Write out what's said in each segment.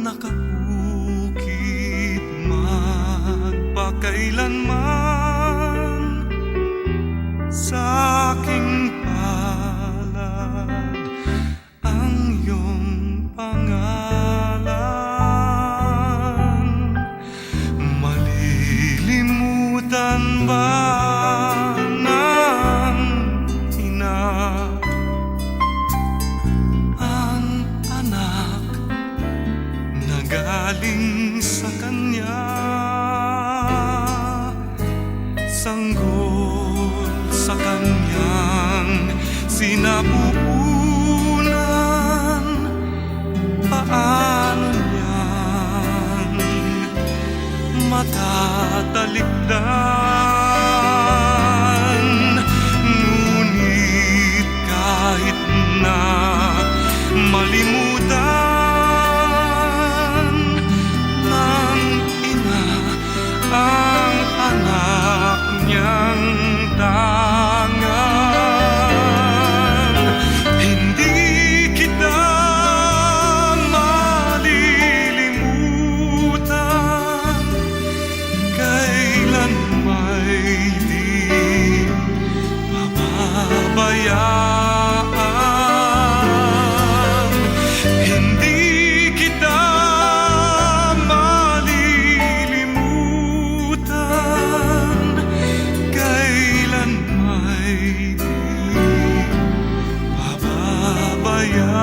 nakaukit magpakailanman sa aking palad ang iyong pangalan. Malilimutan ba ng ina ang anak na galing sa kanya? Sanggol sa kanyang sinapupunan, paano niyang matatalikdan? Ngunit kahit na malimutan ng ina ang anak niyang tangan, hindi kita malilimutan, kailan may di pababayaan. Hindi kita malilimutan, kailan may di pababayaan.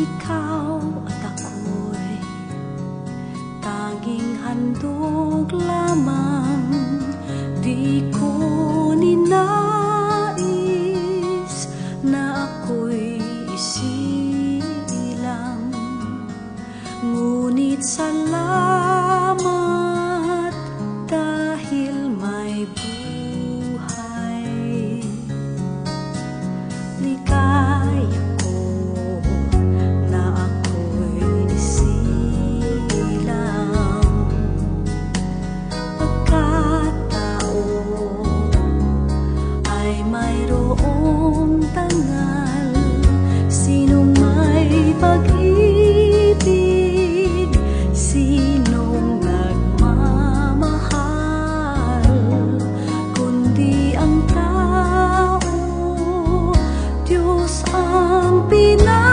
ikaw at ako'y tanging handog lamang. Di ko ninais na ako'y isilang, ngunit salamat dahil may buhay. Ligaya ko na ako'y isilang, pagkatao ay mayroong dangal. Sinong may pag-ibig, sinong nagmamahal, kundi ang tao, Diyos ang pinagmulan.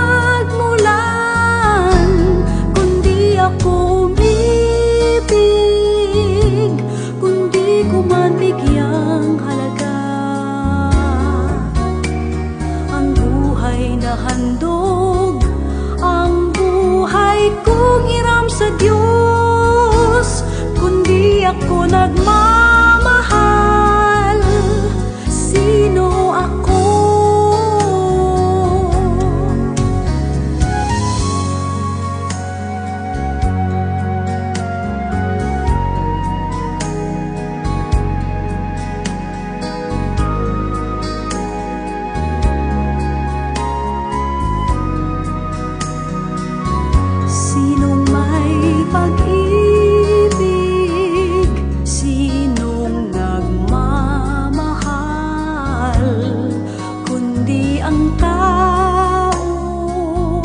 Kundi ako umibig, kundi ko man bigyang halaga ang buhay na handog, ang buhay kong hiram sa Diyos. Kundi ako nagmamahal, sino ako? Sinong may pag-ibig, sinong nagmamahal, kundi ang tao,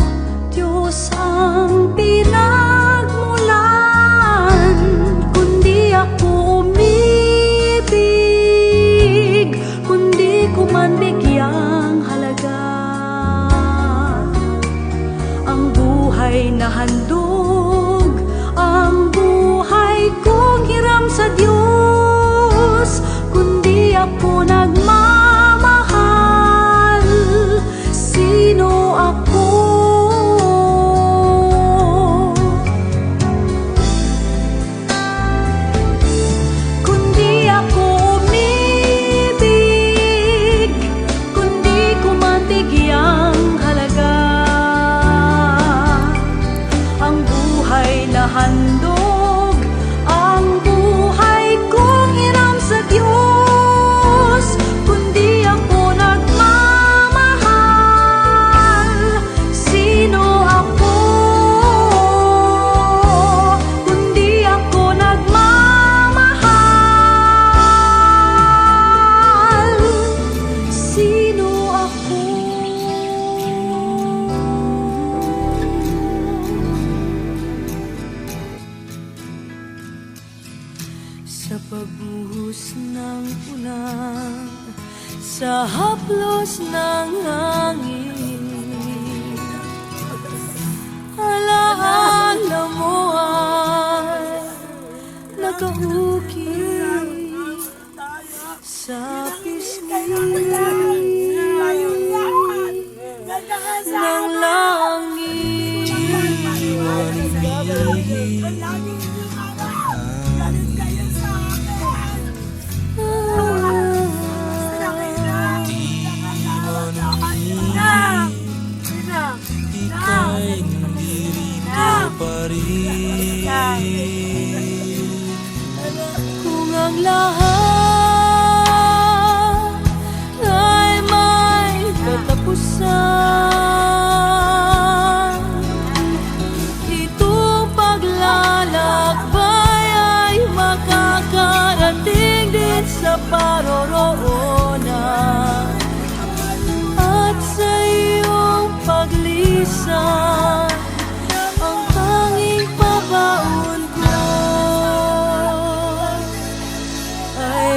Diyos ang pinagmulan. Kundi ako umibig, kundi ko man bigyang halaga ang buhay na handog, ang buhay kong hiram sa Diyos. Kundi ako nagmamahal, sino ako? Kundi ako umibig, kundi ko man bigyang halaga ang buhay na handog, ang buhay kong hiram sa Diyos. Kundi ako nagmamahal, sino ako? Kundi ako nagmamahal, sino ako? Sa pagbuhos ng ulan, sa haplos ng hangin, alaala mo ay nakaukit sa pisngi ng langit. Ika'y nandito pa rin. Kung ang lahat ay may katapusan, itong paglalakbay ay makakarating din sa paroroonan. At sa iyong paglisan, ang tanging pabaon ko ay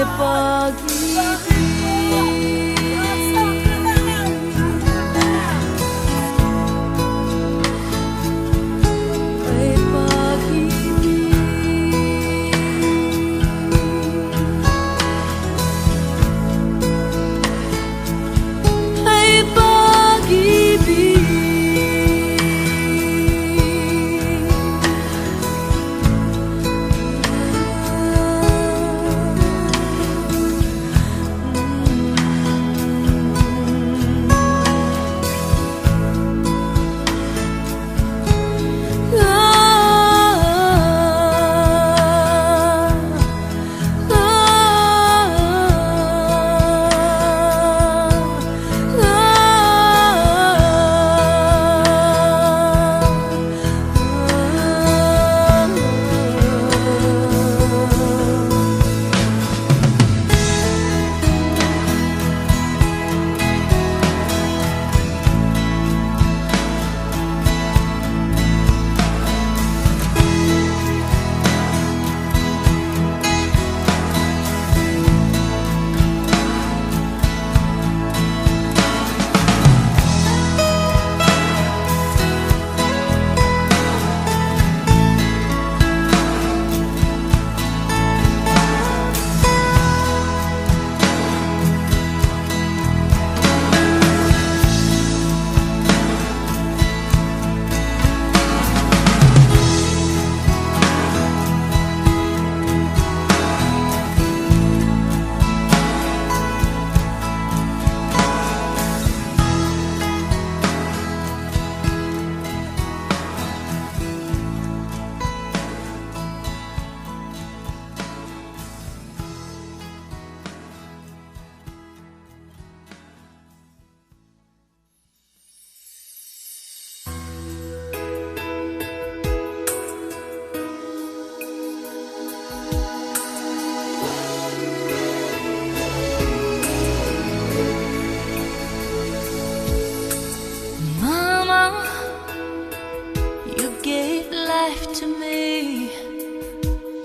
life to me,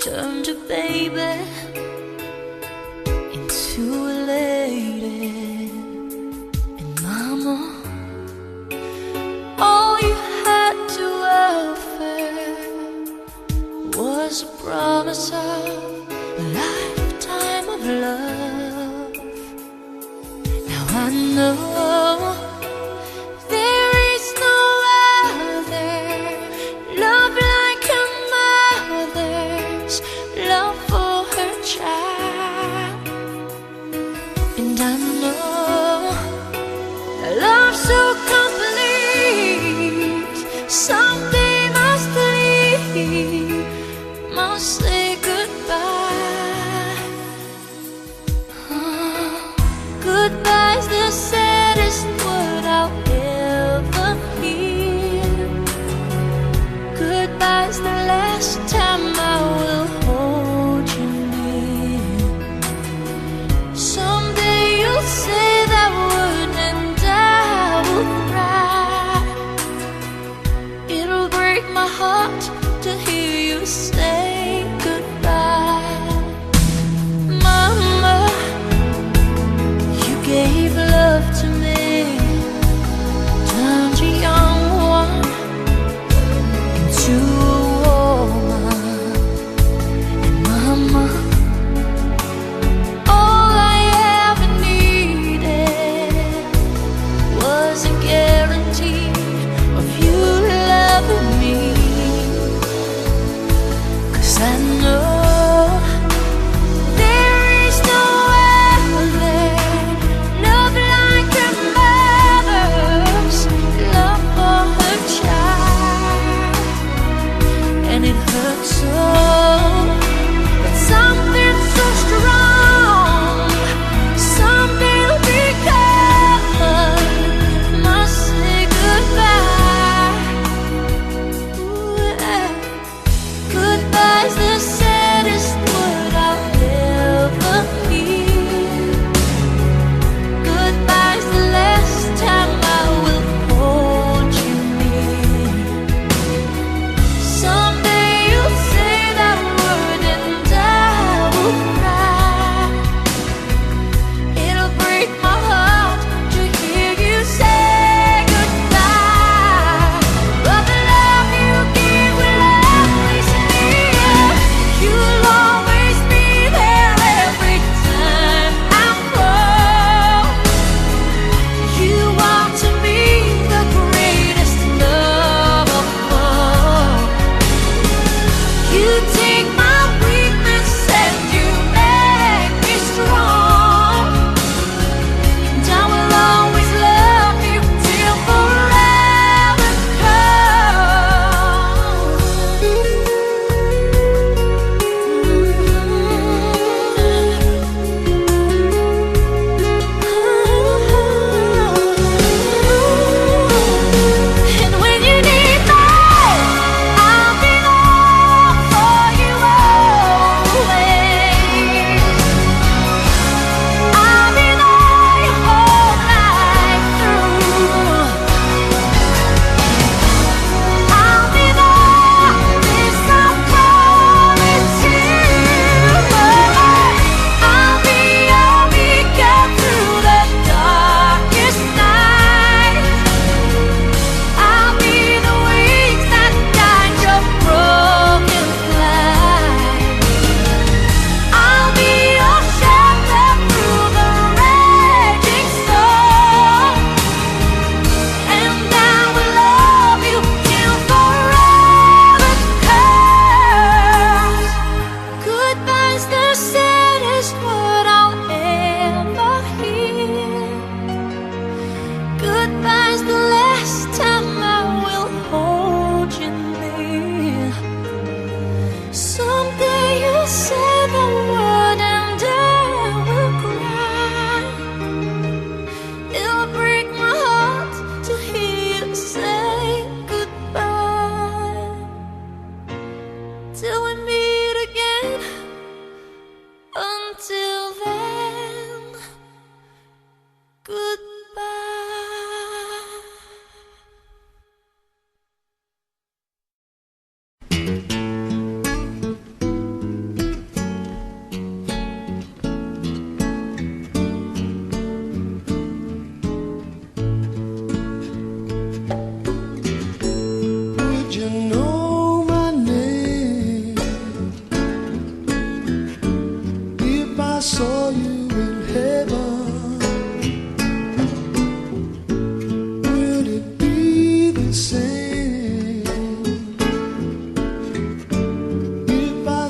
turned a baby into a lady. And mama, all you had to offer was a promise of a lifetime of love. Now I know there is no other love like a mother's love for her child. And I know a love so complete someday must leave, must say goodbye. Goodbye's the saddest word I'll ever hear. Goodbye's the last time I will hold you near. Someday you'll say that word and I will cry. It'll break my heart to hear you say goodbye. Mama, you gave love to me, turned a young one into a woman. And mama, all I ever needed was a guarantee of you loving me.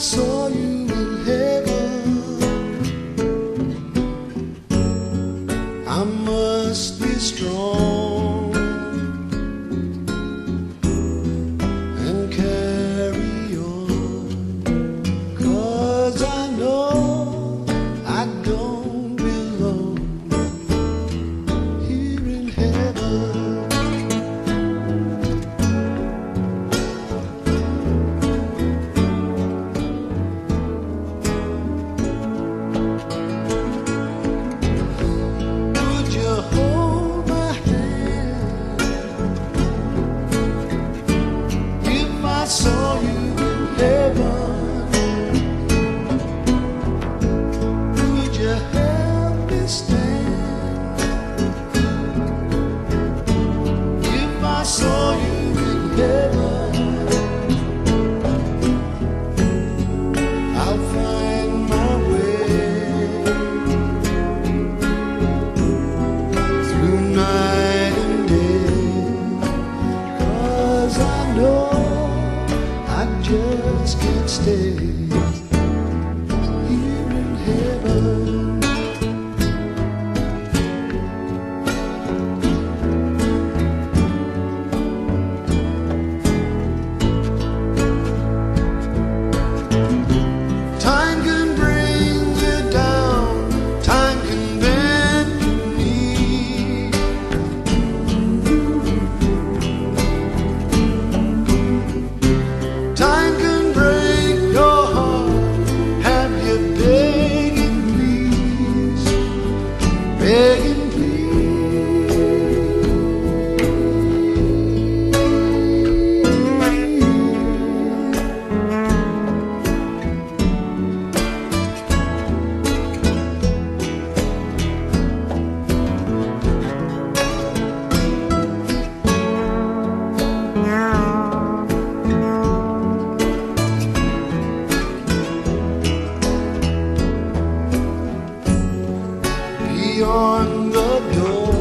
saw you in heaven, I must be strong and carry on, 'cause I know I don't belong here in heaven. Saw you in heaven, would you help me stand? If I saw you in heaven, I'll find my way through night and day, 'cause I know I just can't stay here in heaven. Time can bring you down, time can bend your knee. Time can break your heart, have you begging please, begging beyond the door,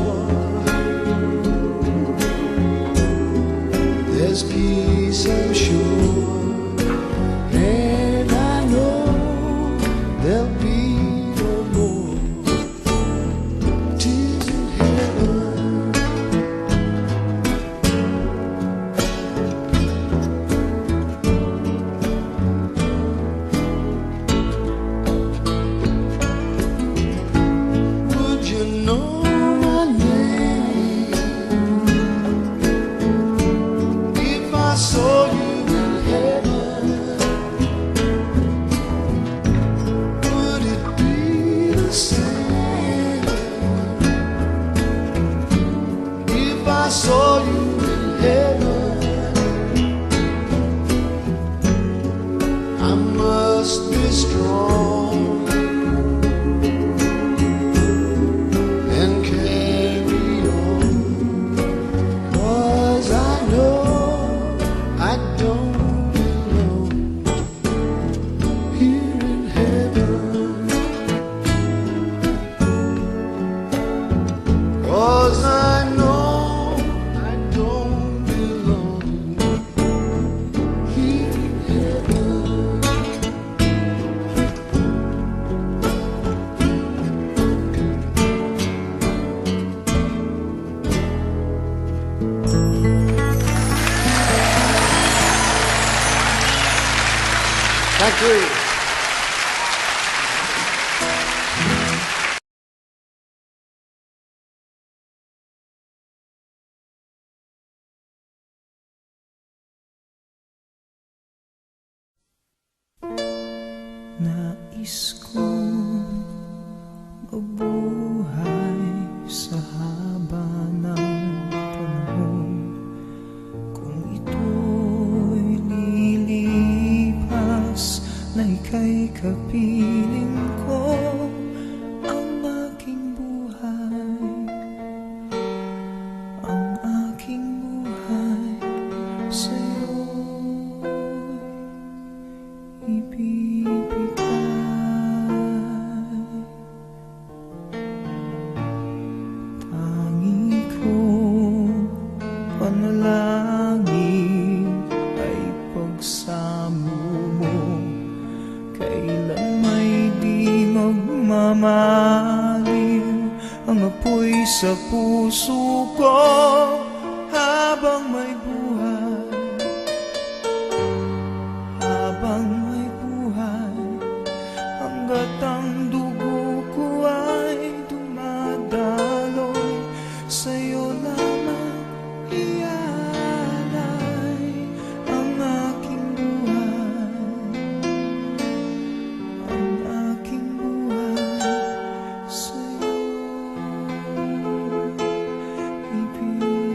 there's peace I'm sure, and I know there'll be no more tears in heaven. You know my name if I saw you in heaven, would it be the same if I saw you in heaven? I must be strong and carry on, 'cause I know I don't belong here in heaven, 'cause I know I don't belong here in heaven. Thank you. Nais kong mabuhay sa haba ng panahon, kung ito'y lilipas na ika'y kapiling ko. Ang aking buhay, ang aking buhay sa'yo ibibigay. Tangi kong panalangin ay pagsamo mo sa puso ko habang may buhay. Habang may buhay, hanggat ang dugo ko ay dumadaloy, sa'yo lamang ialay ang aking buhay. Ang aking buhay sa'yo ibibigay.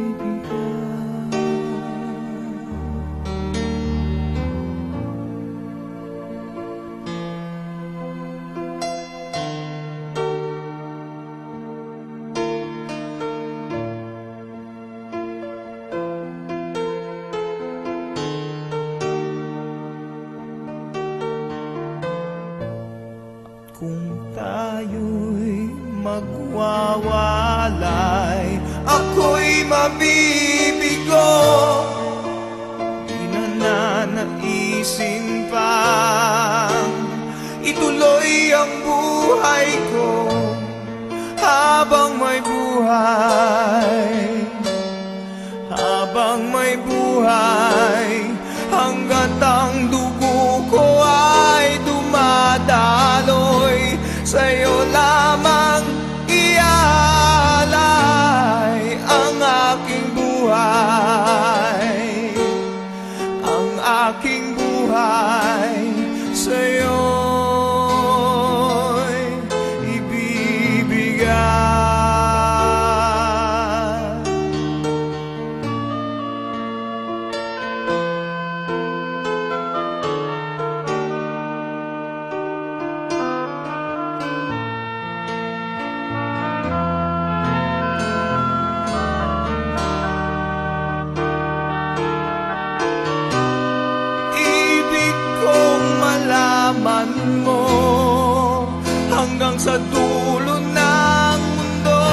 Kung tayo'y magwawalay, ako'y mabibigo. Di na nanaisin pang ituloy ang buhay ko habang may buhay. Habang may buhay, hanggat ang dugo ko ay dumadaloy, sa'yo lamang ialay ang aking buhay. Ang aking buhay sa'yo'y ibibigay. Ibig kong malaman mo hanggang sa dulo ng mundo,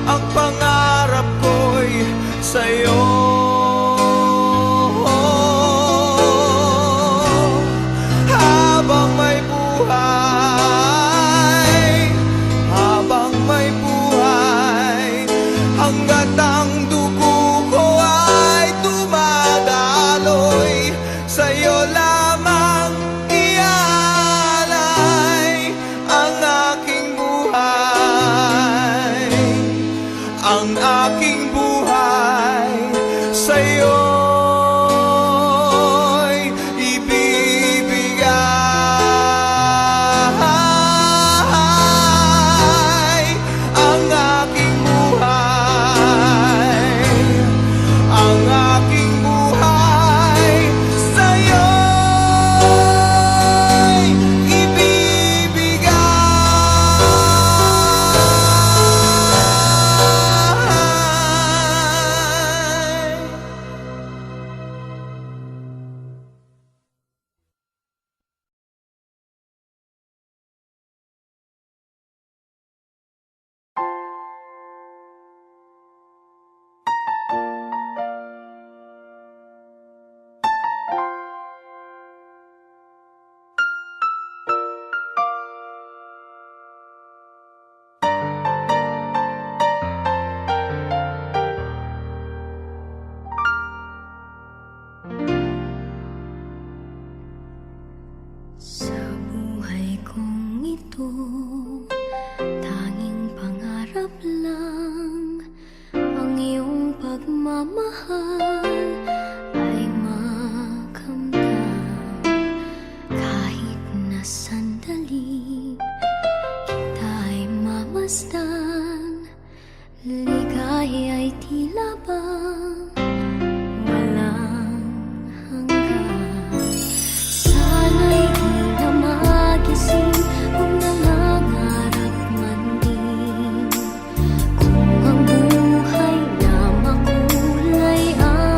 ang pangarap ko'y sa'yo. Habang may buhay, habang may buhay, hanggat ang dugo ko ay dumadaloy, sa'yo lamang ialay ang aking buhay. Ang aking buhay sa'yo'y ibibigay. Ang aking buhay, ang aking buhay sa'yo'y ibibigay. Sa buhay kong ito, tanging pangarap lang ang iyong pagmamahal ay makamtan. Kahit na sandali kita'y mamasdan, ligay ay tila bang walang hanggan. Sana'y di na magising kung nangangarap man din, kung ang buhay na makulay ay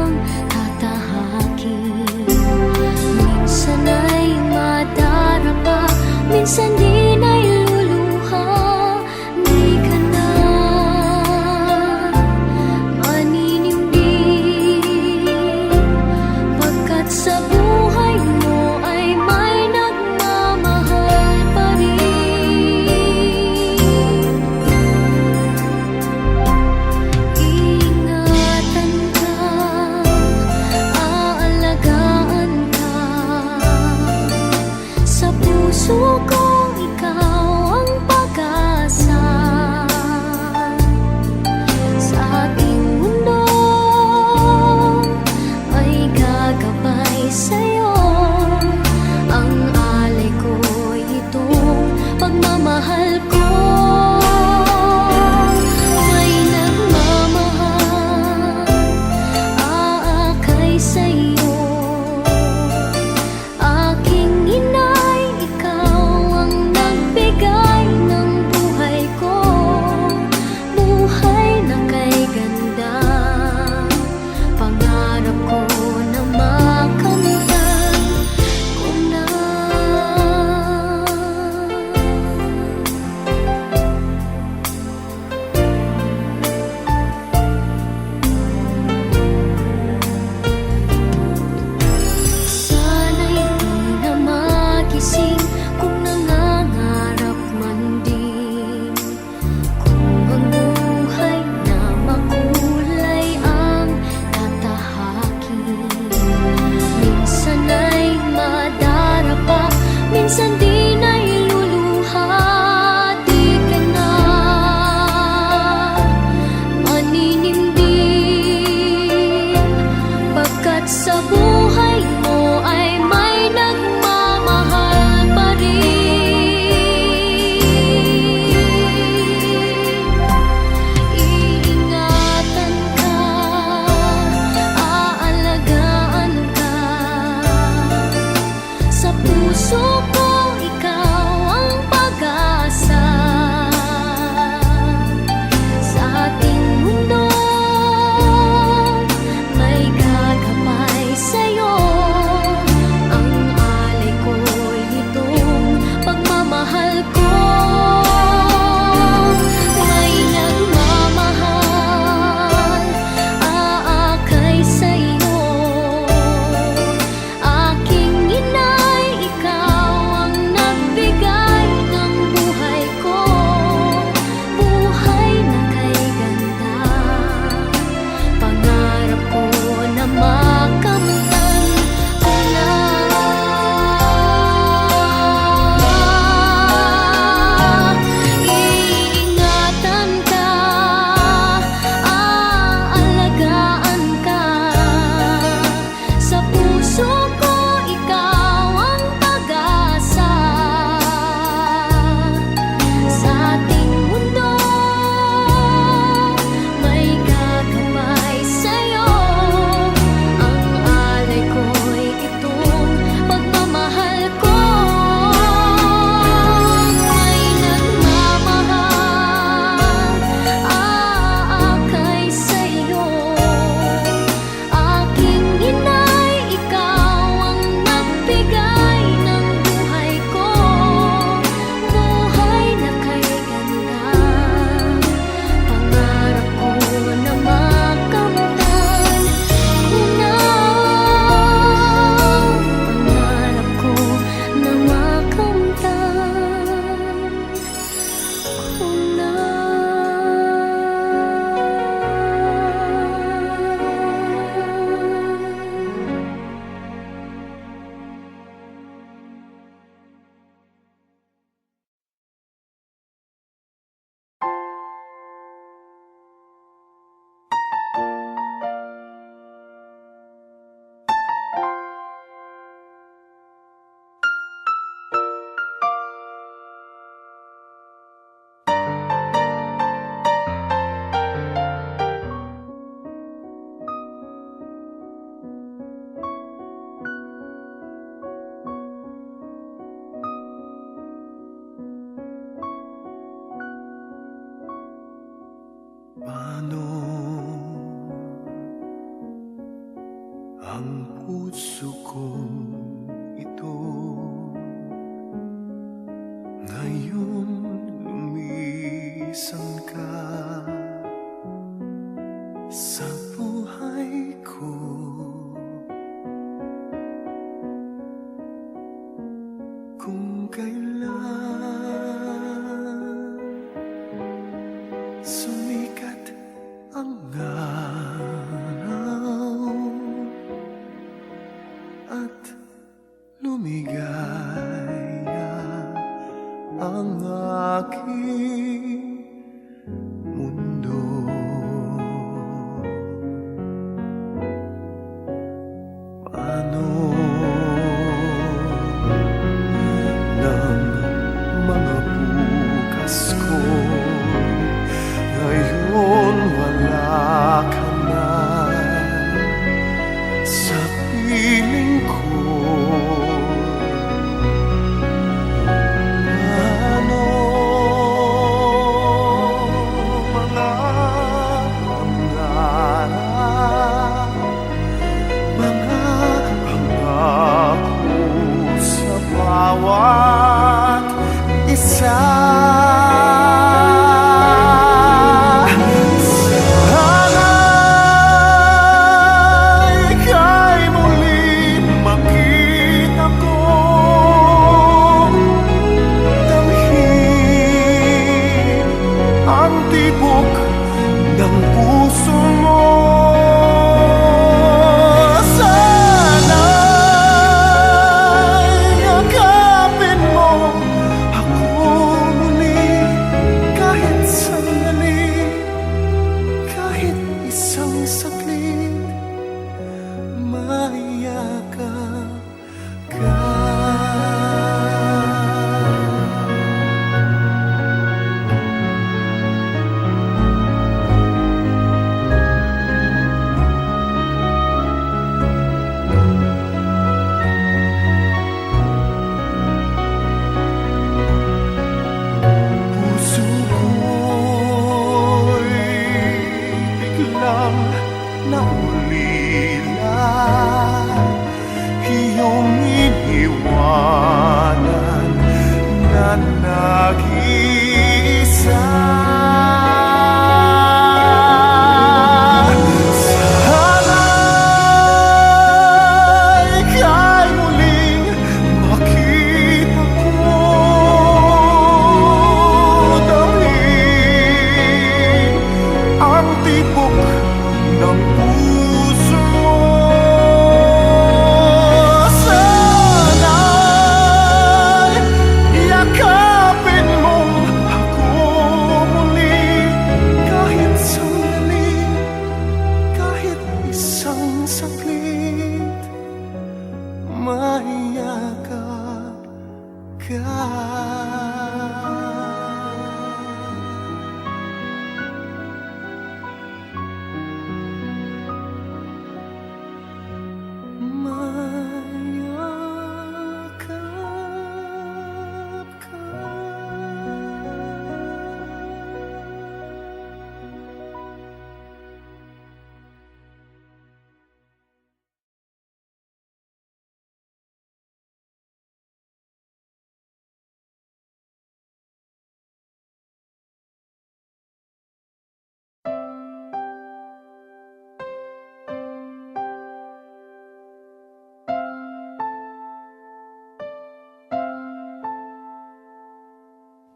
ang puso kong ito. Ngayon lumisan ka sa buhay ko. Kung kailan sumikat ang araw at lumigaya ang aking mundo, paano ng mga bukas ko ngayon wala ka na sa piling ko? Paano mga pangarap, mga pangako sa bawat isa? Sana'y ika'y muling makita ko, damhin ang tibok ng puso mo. Sana'y yakapin mo ako muli kahit sandali, kahit isang saglit, mayakap ka. Puso ko'y biglang naulila, iyong iniwanan na nag-iisa. Sana'y ika'y muling makita ko, damhin ang tibok ng puso mo. Sana'y yakapin mo ako muli kahit sandali, kahit isang saglit, mayakap ka. Mayakap ka.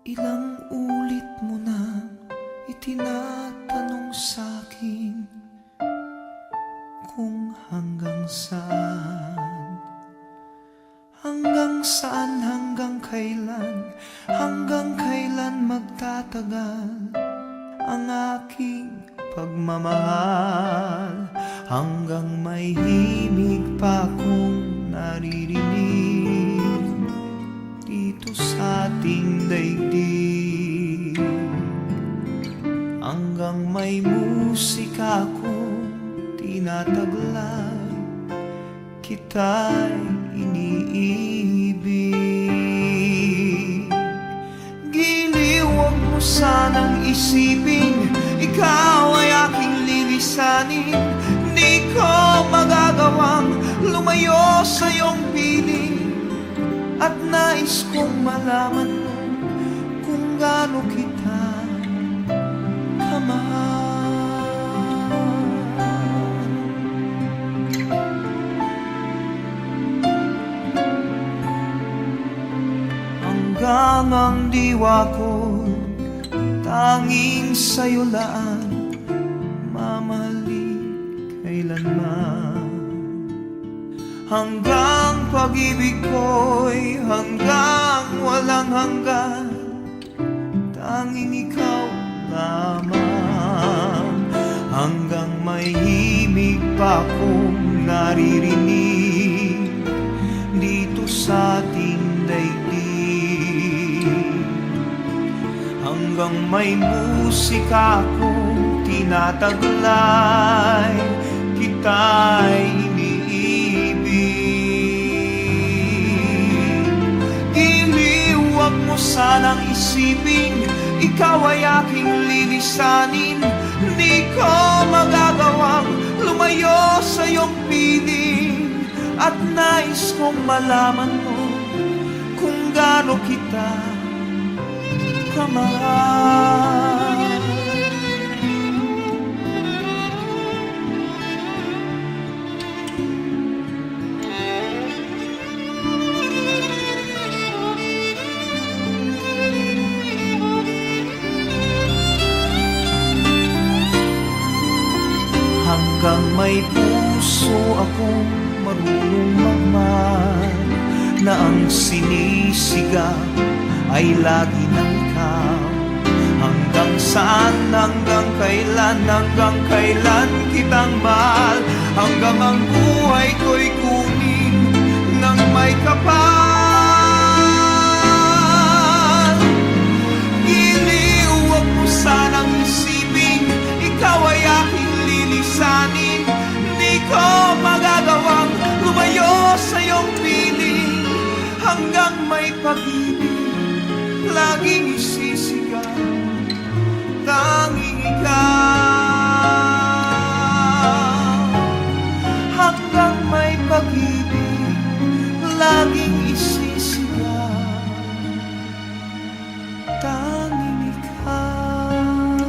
Ilang ulit mo na itinatanong sa'kin kung hanggang saan, hanggang kailan magtatagal ang aking pagmamahal, hanggang may himig pa akong naririnig dito sa ating daigdig, hanggang may musika akong tinataglay, kita'y iniibig. Giliw, huwag mo sanang isipin ikaw ay aking lilisanin, di ko magagawang sa iyong piling at nais kong malaman mo kung gaano kita kamahal. Hanggang ang diwa ko tanging sa'yo laan, mamahalin kailanman. Hanggang pag-ibig ko'y hanggang walang hanggan, tanging ikaw lamang. Hanggang may himig pa akong naririnig dito sa ating daigdig. Hanggang may musika akong tinataglay, kita'y iniibig. Giliw, wag mo sanang isipin, ikaw ay aking lilisanin. Di ko magagawang lumayo sa iyong piling at nais kong malaman mo kung gaano kita kamahal. Hanggang may puso akong marunong magmahal, na ang sinisigaw ay lagi ng ikaw. Hanggang saan, hanggang kailan kitang mahal. Hanggang ang buhay ko'y kunin ng may kapal. Giliw, wag mo sanang isipin, ikaw ay aking lilisanin. Di ko magagawang lumayo sa iyong piling. Hanggang may pag-ibig laging isisigaw, tanging ikaw. Hanggang may pag-ibig laging isisigaw, tanging ikaw.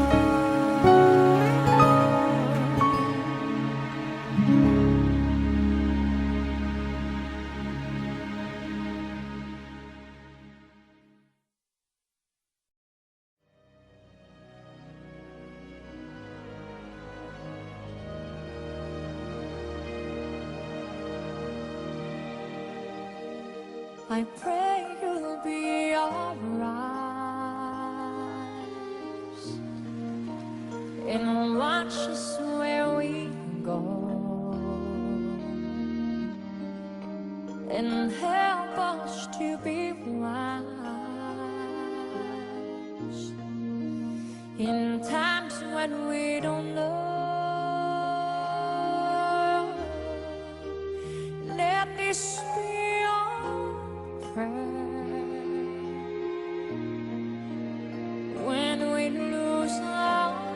I pray you'll be alright and watch us where we go and help us to be wise in times when we don't know. Let this be our prayer when we lose our way.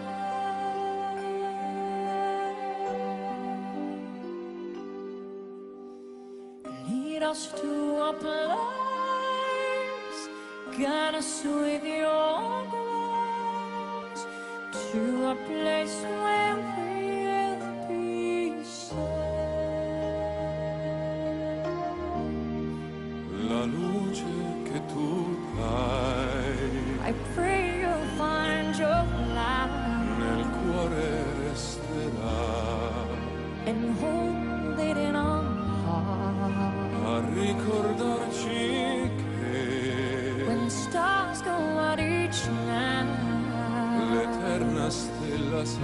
Lead us to a place, guide us with your grace, to a place where we'll be safe. La luce che tu dai I pray you'll find your light nel cuore resterà and hold it in our heart. a ricordarci che When stars go out each night, l'eterna stella sei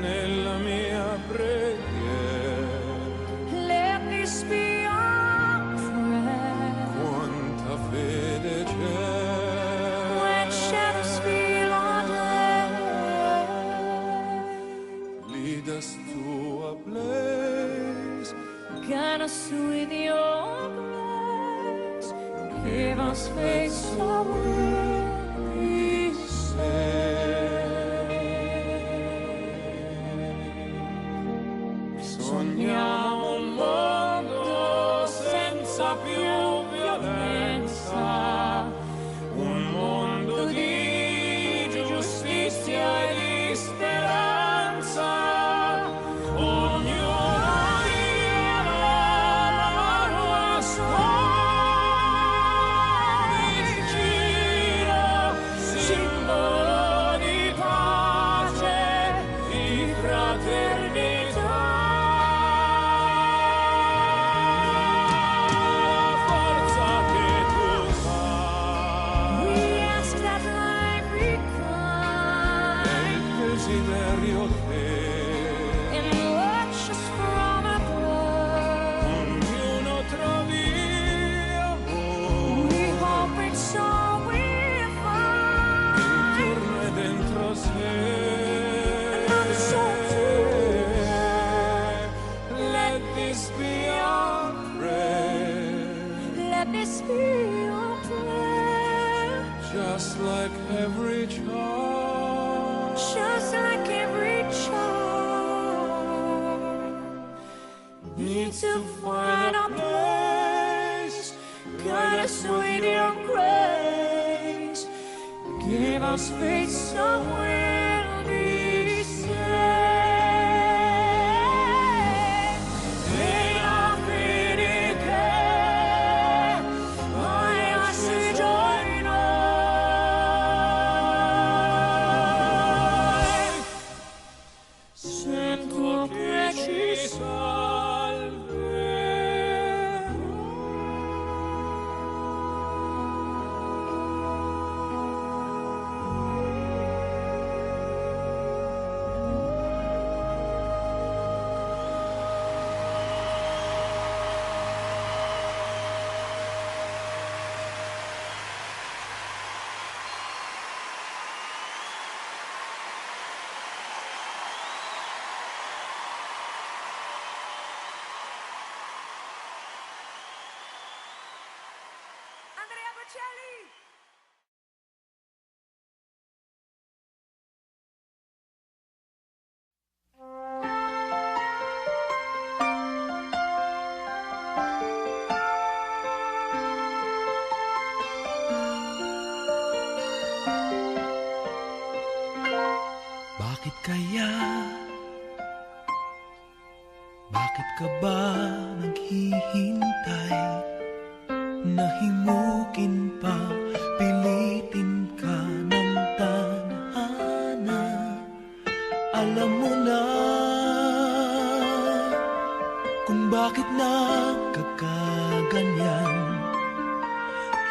nella mia preghiera. let this be our prayer. Quanta fede When c'è, shadows fill our day, lead us to a place, guide us with your grace, give us faith so we'll be safe. Sogniamo un mondo senza più violenza, un mondo di giustizia e di speranza. Ognuno dia la mano a suon il giro, simbolo di pace, di fraternità. Forza che tu fai. We ask that life be kind E il desiderio che and watch us from above. ognuno trovi amore We hope it's all we find. intorno e dentro sé. I'm so Let this be our prayer, Let this be your prayer, just like every child. just like every child needs to find a place. Guide us with your grace. Give us faith so we'll be saved. Nella fede si gioia noi. Sento che ci Andrea Bocelli. Bakit kaya? Bakit ka ba naghihintay? Nahimukin pa, pilitin ka ng tadhana. Alam mo na kung bakit nagkakaganyan.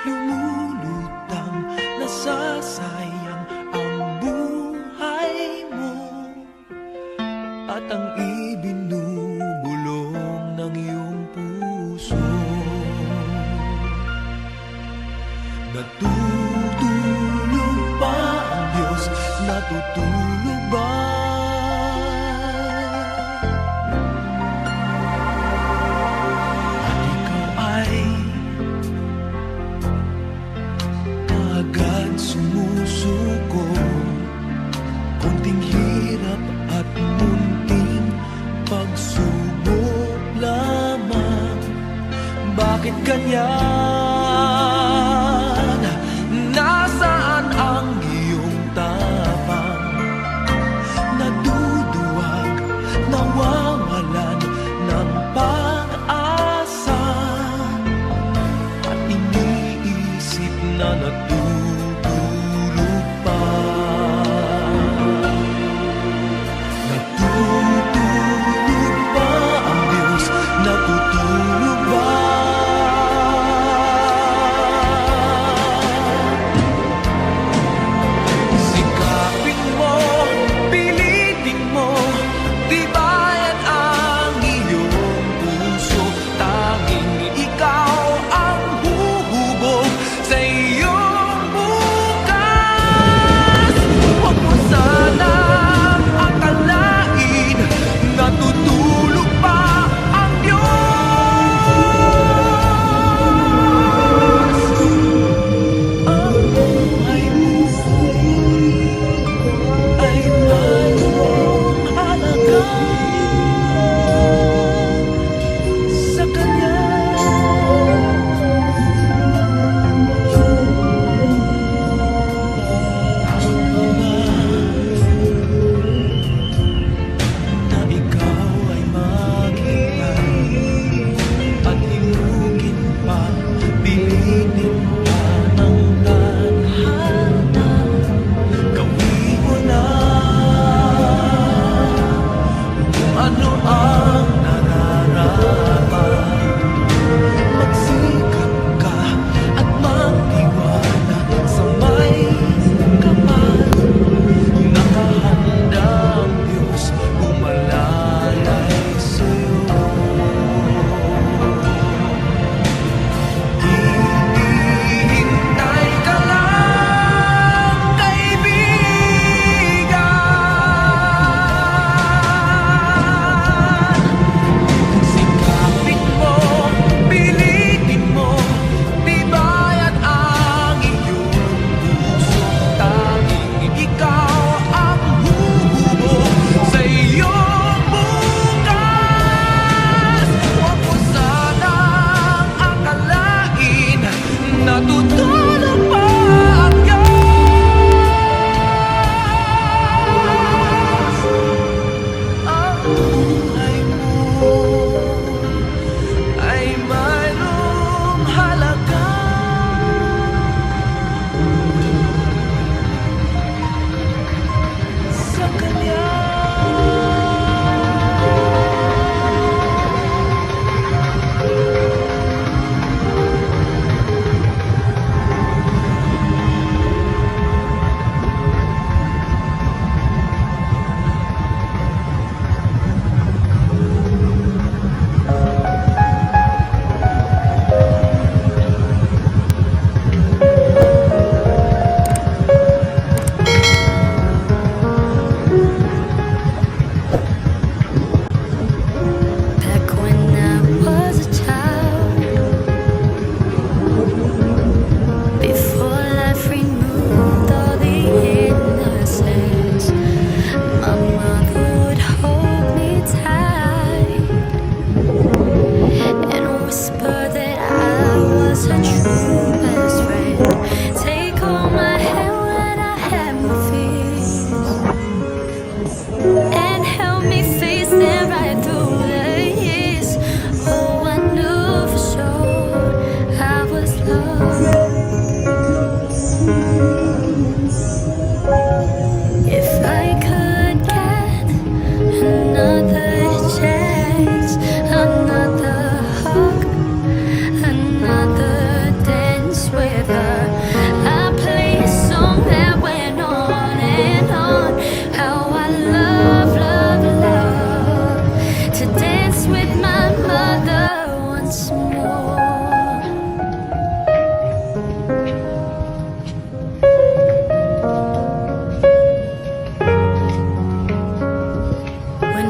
Lumulutang, nasasayang ang buhay mo at ang ibinubulong ng iyong puso. Natutulog ba ang Diyos? Natutulog ba? At ikaw ay agad sumusuko. Konting hirap at munting pagsubok lamang. Bakit ganyan? Nasaan ang iyong tapang? Naduduwag, nawawalan ng pag-asa, at iniisip na natutulog pa. Natutulog ba ang Diyos? Natutulog ba?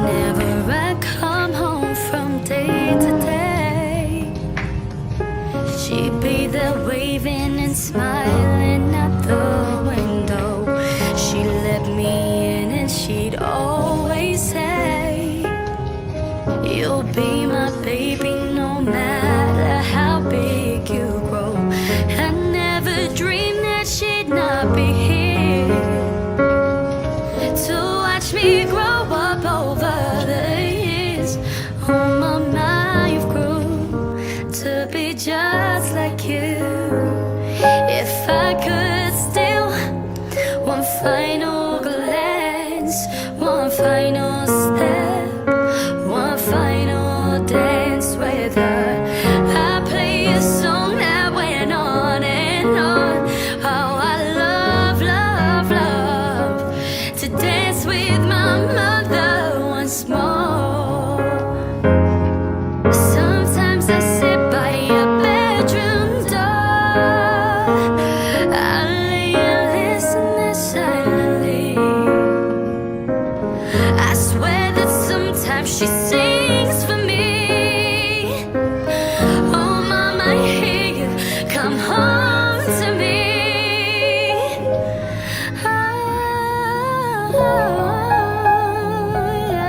Whenever I come home from day to day, she'd be there waving and smiling at the window. She let me in and she'd always say, you'll be my baby no matter how big you grow. I never dreamed that she'd not be here to watch me grow up over the years. Oh mama, you've grown to be just like you. If I could steal one final glance, one final step, one final dance with her, I play a song that went on and on. How I love, love, love to dance with my mother once more. Sometimes I sit by your bedroom door, I lay and listen there silently. I swear that sometimes she sings for me. Oh mama, I hear you come home to me. Oh, yeah.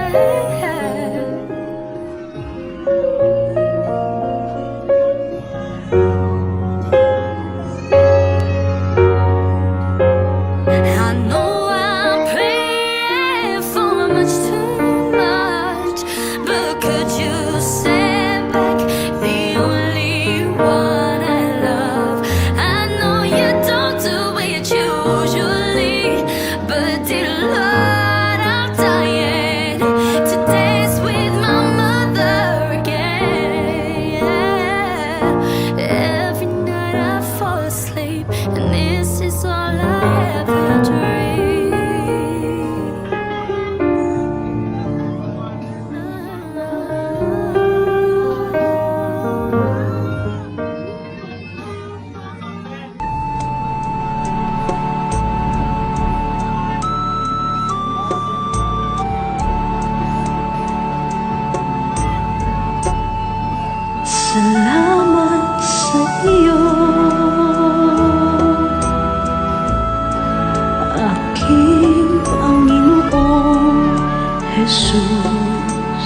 I know I'm praying for much too much, but could you send back the only one I love? I know you don't do it usually, but dear Lord, I'm dying to dance with my mother again. Every night I fall asleep, and this is all I ever dream. Salamat sa iyo, aking Panginoong Jesus.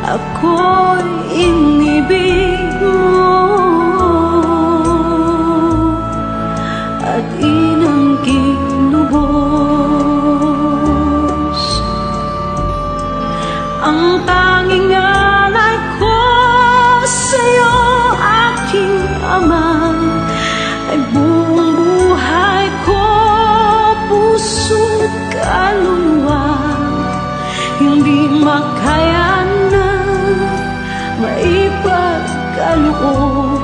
Ako'y inibig mo at inangking lubos. Ang tanging alay ko sa'yo, aking Ama, ay buong buhay ko, puso't kaluluwa. Hindi makaya na maipagkaloob,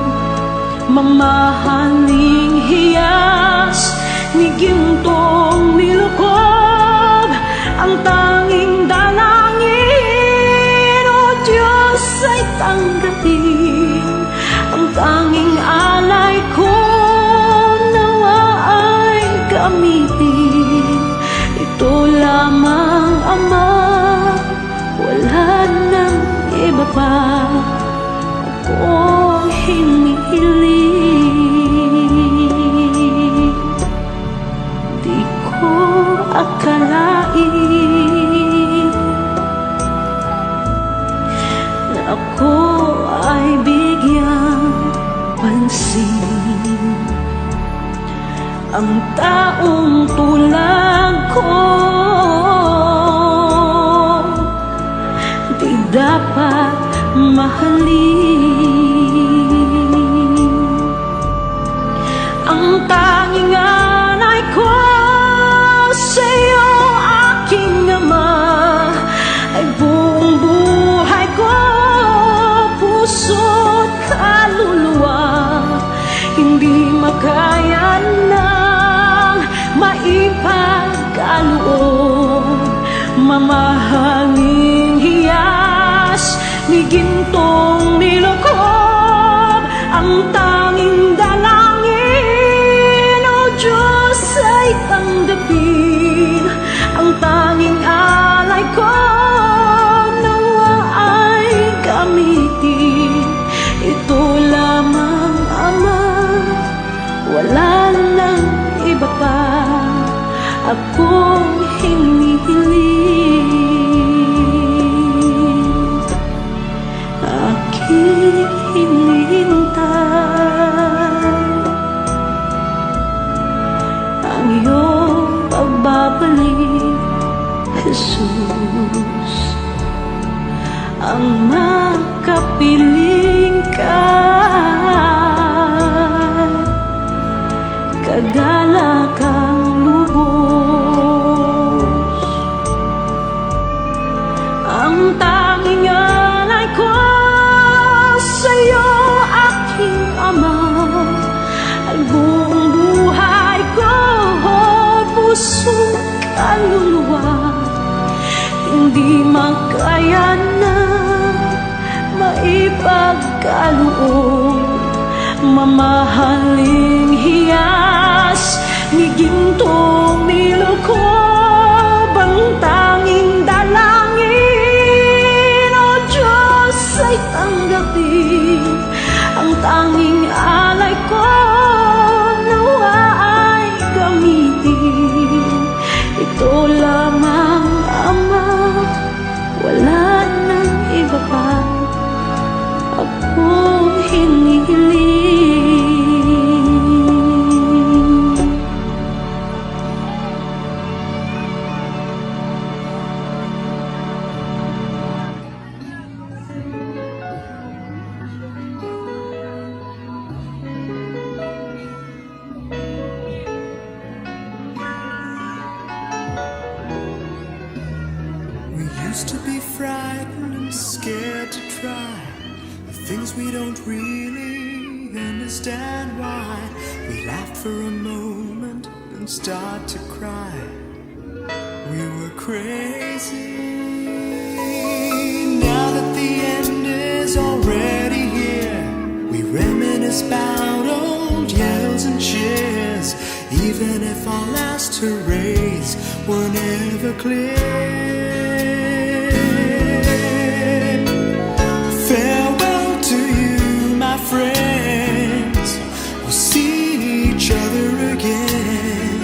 mamahaling hiyas ni gintong nilukob. Ang tanging dalangin, O Diyos, ay tanggapin. Ang tanging alay ko nawa ay gamitin. Ito lamang, Ama, wala nang iba pa akong hinihiling. Di ko akalain na ako ay bigyang pansin. Ang taong tulad ko di dapat mahalin. Ang tanging alay ko sa'yo, aking Ama, ay buong buhay ko, puso't kaluluwa. Hindi makaya nang maipagkaloob, mamahaling hiyas ni gintong nilukob. Ang tanging dalangin, O Diyos, ay tanggapin. Ang tanging alay ko akong hinihiling, aking hinihintay ang iyong pagbabalik, Jesus, ang makapiling ka, kagalakang lubos, ang tanging alay ko sa'yo, aking Ama, ay buong buhay ko, puso, kaluluwa, hindi makayanan, maipagkaloob, mamahaling hiyas ni gintong nilukob, ang tanging dalangin, O Diyos, ay tanggapin, ang tanging alay ko nawa ay gamitin. Ito lamang, Ama, wala nang iba pa akong hinihiling. We used to be frightened and scared to try the things we don't really understand why. We laughed for a moment and start to cry. We were crazy. Now that the end is already here, we reminisce about old yells and cheers, even if our last hurrays were never clear. Farewell to you, my friends. We'll see each other again.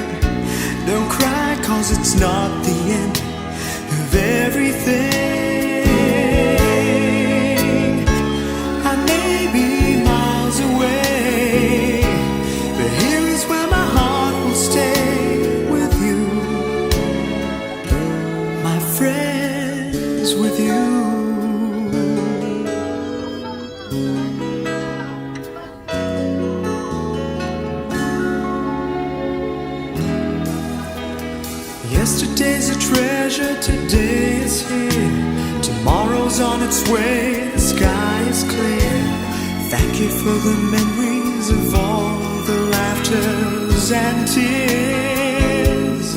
Don't cry, 'cause it's not the end of everything. I may be miles away, but here is where my heart will stay with you, my friends, with you. Yesterday's a treasure, today is here. Tomorrow's on its way, the sky is clear. Thank you for the memories of all the laughters and tears,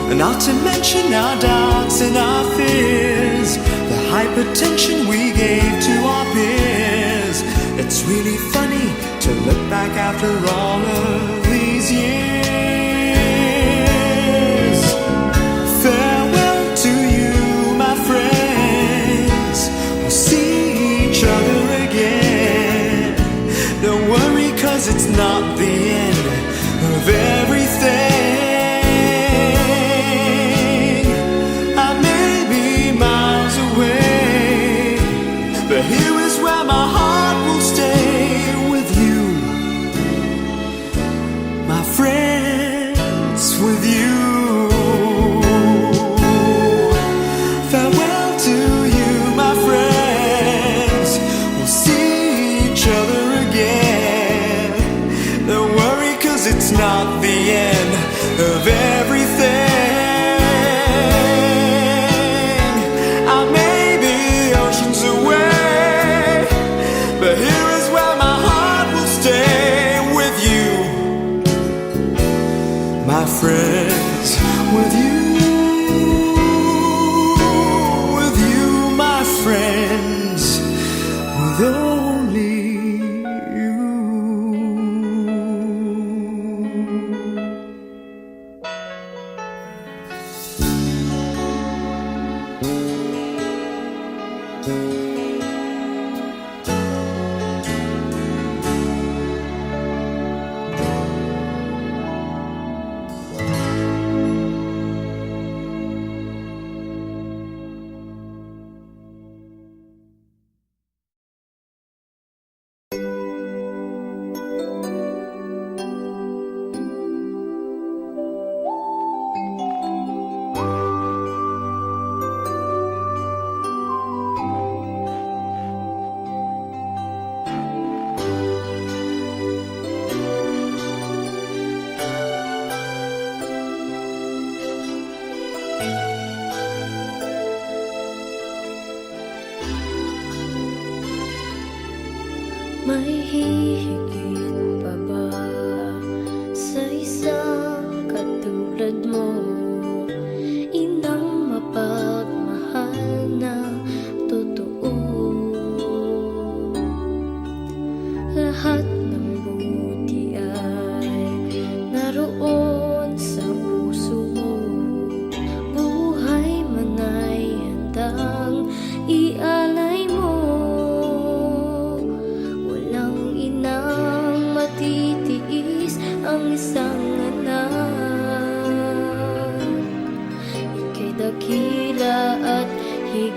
and not to mention our doubts and our fears, the hypertension we gave to our peers. It's really funny to look back after all of these years. Farewell to you, my friends. We'll see each other again. Don't worry, 'cause it's not the end of everything. I may be miles away, but here is where my heart will stay with you, my friends, with you. Farewell to you, my friends. We'll see each other again. Don't worry, 'cause it's not the end of everything. I may be oceans away, but here is where my heart will stay with you, my friends, with you, my friends, with only you.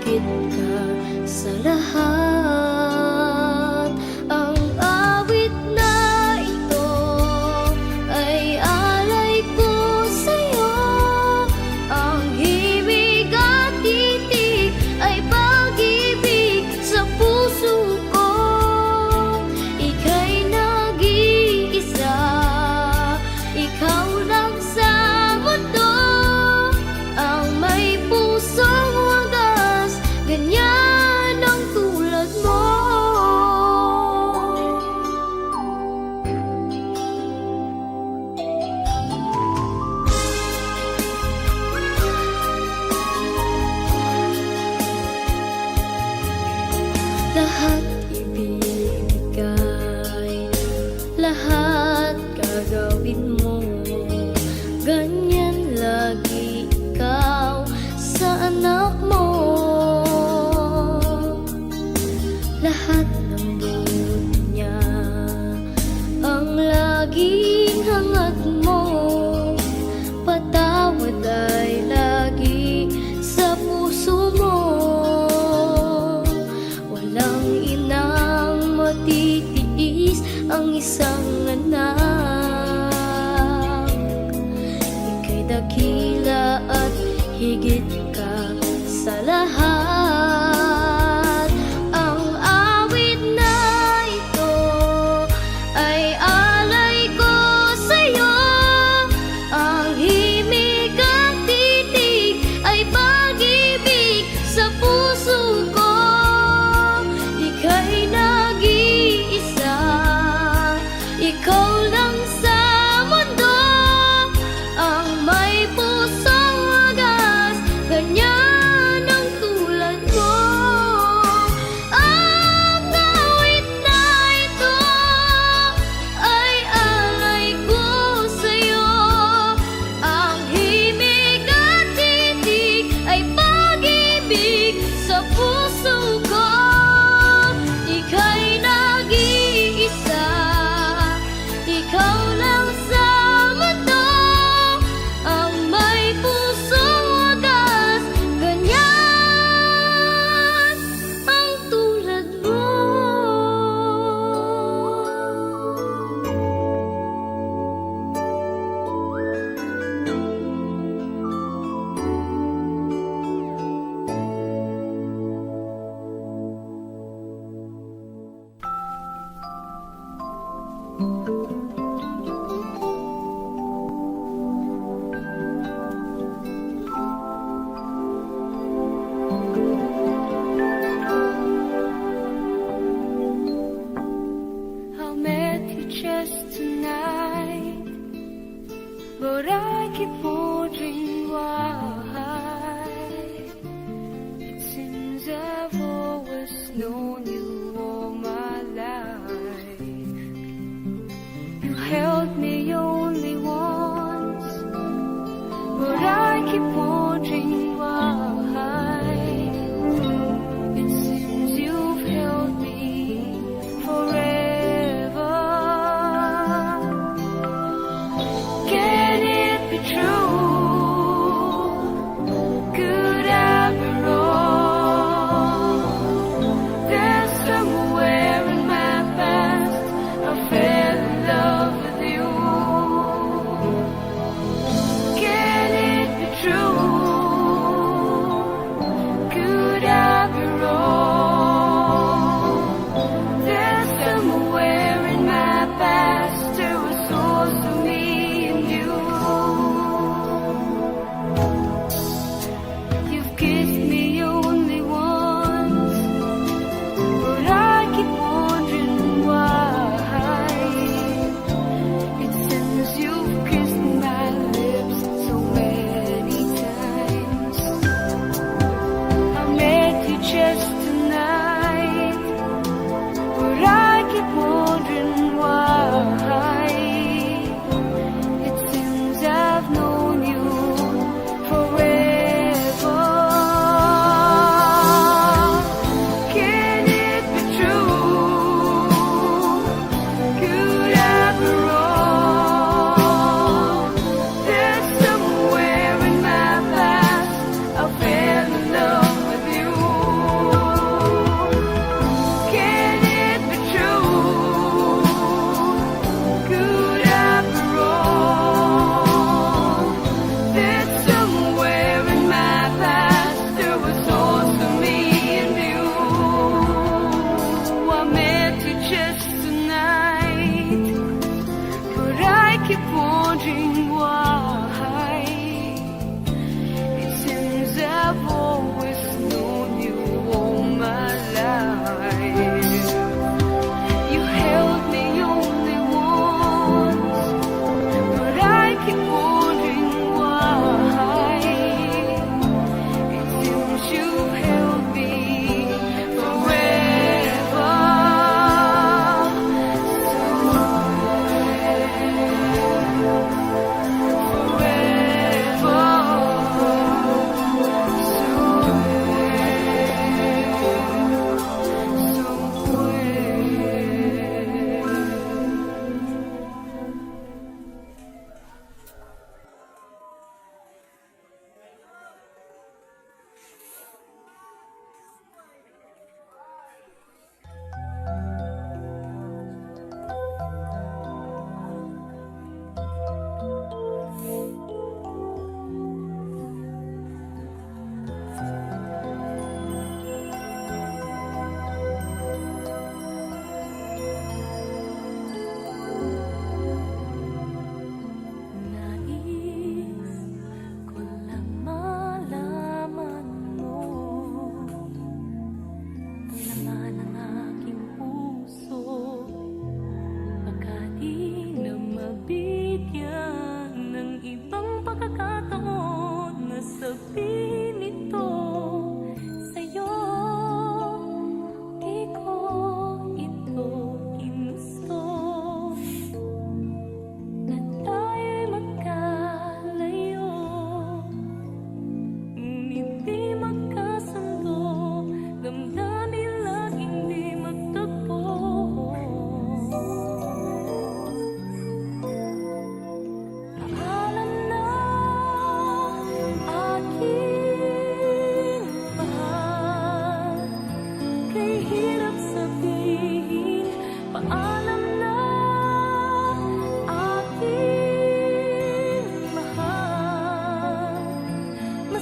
higit ka sa lahat. Ang awit na ito ay alay ko sa'yo. Ang himig at titig ay pag-ibig sa puso ko. Ika'y nag-iisa, ikaw lang sa mundo. Ang may pusong wagas, ganyan ang tulad mo. Lahat ibibigay, lahat gagawin mo. Ganyan lagi ikaw sa anak mo. Lahat ng dunya ang laging hangat mo. Patawad ay lagi sa puso mo. Walang inang matitiis ang isang anak. Ika'y dakila at higit ka sa lahat. Ang awit na ito ay alay ko sa'yo. Ang himig at titig ay pag-ibig sa puso ko. Ika'y nag-iisa, ikaw lang sa mundo. Ang may pusong wagas, ganyan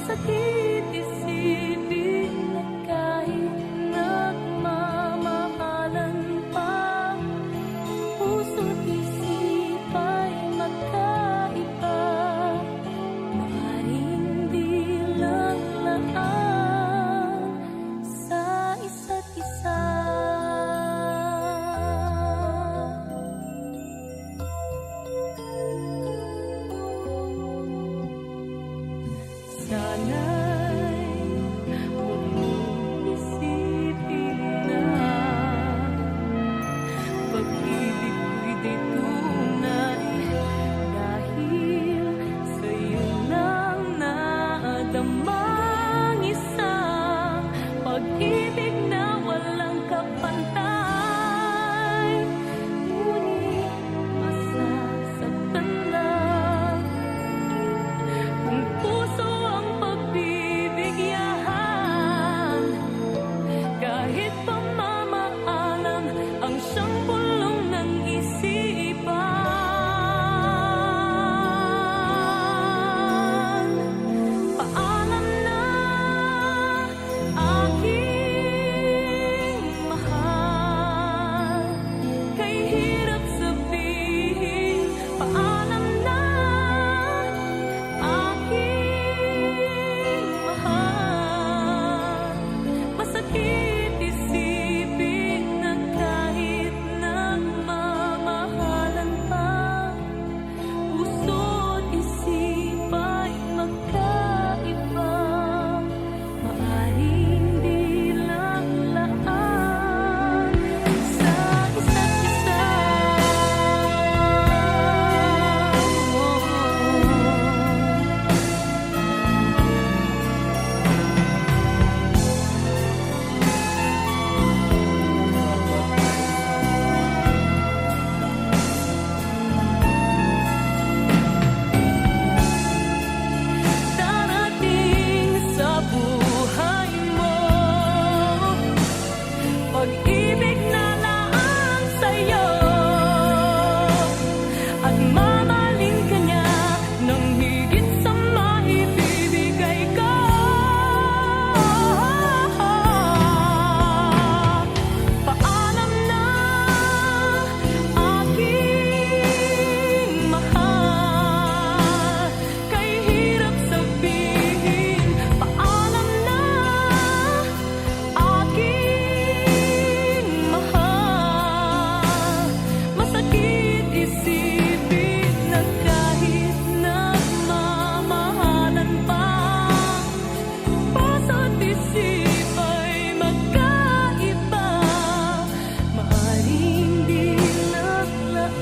Masakit isipin na kahit nagmamahalan pa, puso't isip ay magkaiba. Maaaring di lang laan sa isa't isa. Sana'y huwag mong isipin na pag-ibig ko'y di tunay, dahil sa'yo lang nadamang isang pag-ibig na walang kapantay. Ngunit masasaktan lang kung puso ang pagbibigyan, kahit pamamaalam ang siyang pulong ng isipan. Paalam na, aking mahal, kay hirap sabihin. Paalam na, aking mahal. Masakit isipin na kahit nagmamahalan pa, puso't isip ay magkaiba. Maaaring di lang laan sa isa't isa. Darating sa buhay mo pag-ibig na laan sa'yo, at mamahalin ka niya ng higit sa maibibigay ko. Paalam na, aking mahal, kay hirap sabihin. Paalam na, aking mahal. Masakit isipin na kahit nagmamahalan pa, puso't isip ay magkaiba. Maaaring di lang laan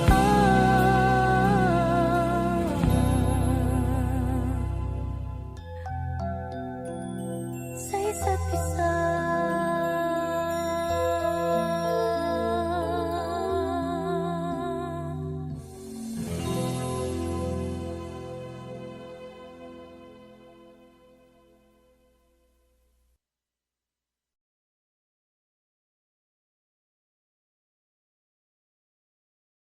sa isa't isa.